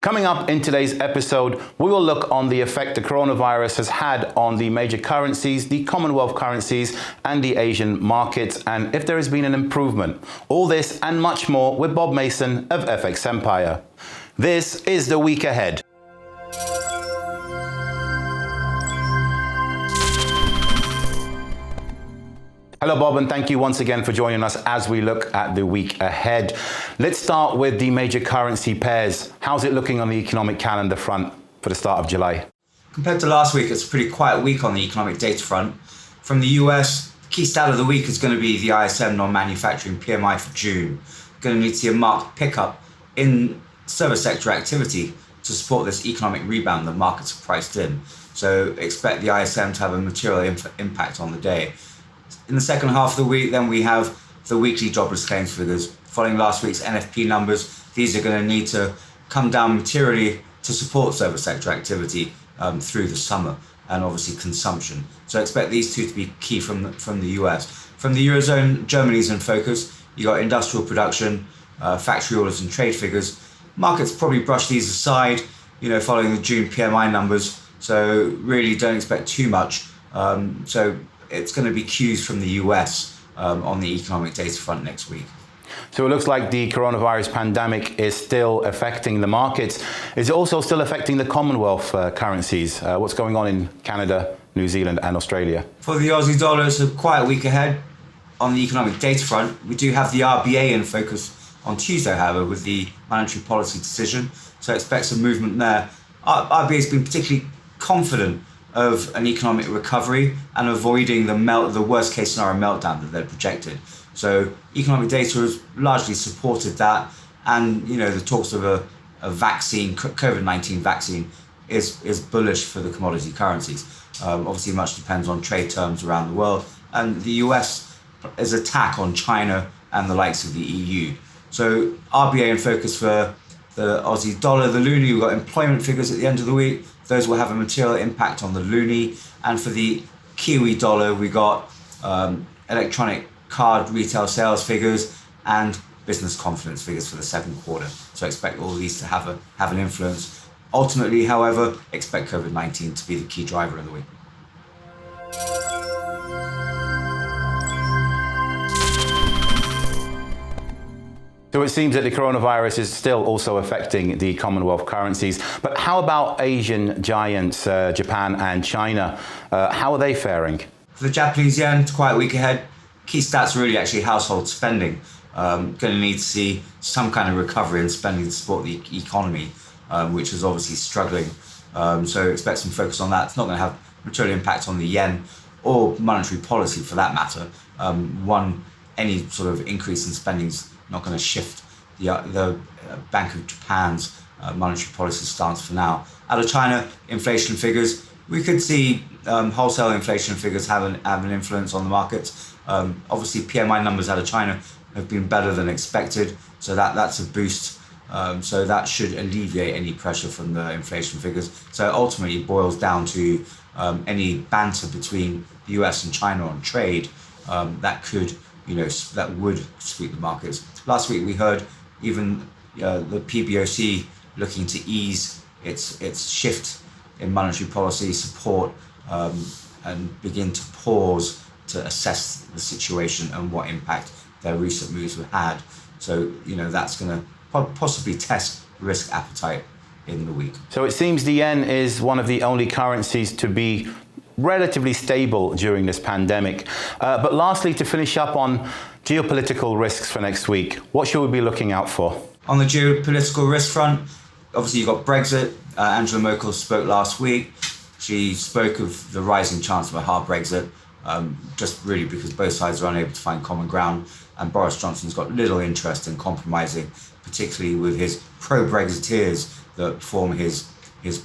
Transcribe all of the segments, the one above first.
Coming up in today's episode, we will look on the effect the coronavirus has had on the major currencies, the Commonwealth currencies, and the Asian markets, and if there has been an improvement. All this and much more with Bob Mason of FX Empire. This is the week ahead. Hello, Bob, and thank you once again for joining us as we look at the week ahead. Let's start with the major currency pairs. How's it looking on the economic calendar front for the start of July? Compared to last week, it's a pretty quiet week on the economic data front. From the US, the key stat of the week is going to be the ISM non-manufacturing PMI for June. Going to need to see a marked pickup in service sector activity to support this economic rebound that markets have priced in. So expect the ISM to have a material impact on the day. In the second half of the week, then we have the weekly jobless claims figures. Following last week's NFP numbers, these are going to need to come down materially to support service sector activity through the summer and obviously consumption. So expect these two to be key from the US. From the Eurozone, Germany's in focus. You got industrial production, factory orders and trade figures. Markets probably brush these aside, following the June PMI numbers. So really don't expect too much. So it's going to be cues from the US on the economic data front next week. So it looks like the coronavirus pandemic is still affecting the markets. Is it also still affecting the Commonwealth currencies? What's going on in Canada, New Zealand and Australia? For the Aussie dollar, it's a quiet week ahead on the economic data front. We do have the RBA in focus on Tuesday, however, with the monetary policy decision. So expect some movement there. RBA has been particularly confident of an economic recovery and avoiding the worst case scenario meltdown that they're projected. So economic data has largely supported that, and the talks of a vaccine, COVID-19 vaccine, is bullish for the commodity currencies. Obviously, much depends on trade terms around the world, and the US is attack on China and the likes of the EU. So RBA in focus for the Aussie dollar, the loonie. We've got employment figures at the end of the week. Those will have a material impact on the loonie. And for the Kiwi dollar, we got electronic card retail sales figures and business confidence figures for the second quarter. So expect all these to have an influence. Ultimately, however, expect COVID-19 to be the key driver of the week. So it seems that the coronavirus is still also affecting the Commonwealth currencies. But how about Asian giants, Japan and China? How are they faring? For the Japanese yen, it's quite a week ahead. Key stats are really actually household spending. Going to need to see some kind of recovery in spending to support the economy, which is obviously struggling. So expect some focus on that. It's not going to have material impact on the yen or monetary policy for that matter. Any sort of increase in spending is not going to shift the Bank of Japan's monetary policy stance for now. Out of China, inflation figures, we could see wholesale inflation figures have an influence on the markets. Obviously, PMI numbers out of China have been better than expected, so that's a boost. So that should alleviate any pressure from the inflation figures. So ultimately, it boils down to any banter between the US and China on trade that would sweep the markets. Last week we heard even the PBOC looking to ease its shift in monetary policy support and begin to pause to assess the situation and what impact their recent moves have had. So that's going to possibly test risk appetite in the week. So it seems the yen is one of the only currencies to be relatively stable during this pandemic. But lastly, to finish up on geopolitical risks for next week, what should we be looking out for? On the geopolitical risk front, obviously you've got Brexit. Angela Merkel spoke last week. She spoke of the rising chance of a hard Brexit, just really because both sides are unable to find common ground. And Boris Johnson's got little interest in compromising, particularly with his pro-Brexiteers that form his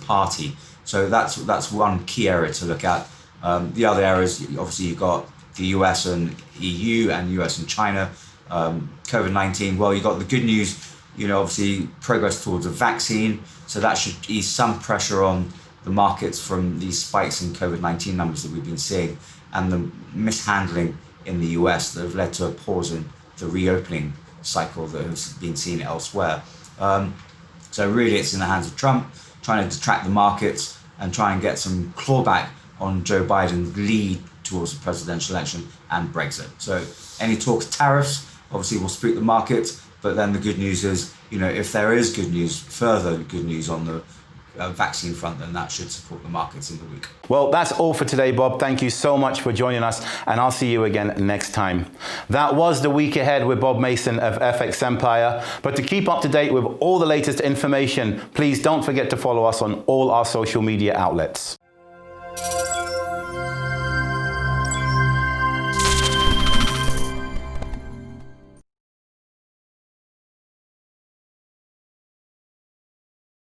party. So that's one key area to look at. The other areas, obviously, you've got the US and EU and US and China. COVID-19, well, you've got the good news, obviously progress towards a vaccine. So that should ease some pressure on the markets from these spikes in COVID-19 numbers that we've been seeing and the mishandling in the US that have led to a pause in the reopening cycle that has been seen elsewhere. So really it's in the hands of Trump, trying to detract the markets and try and get some clawback on Joe Biden's lead towards the presidential election and Brexit. So any talk of tariffs obviously will spook the markets, but then the good news is, if there is good news, further good news on the vaccine front, then that should support the markets in the week. Well, that's all for today, Bob. Thank you so much for joining us, and I'll see you again next time. That was the week ahead with Bob Mason of FX Empire. But to keep up to date with all the latest information, please don't forget to follow us on all our social media outlets.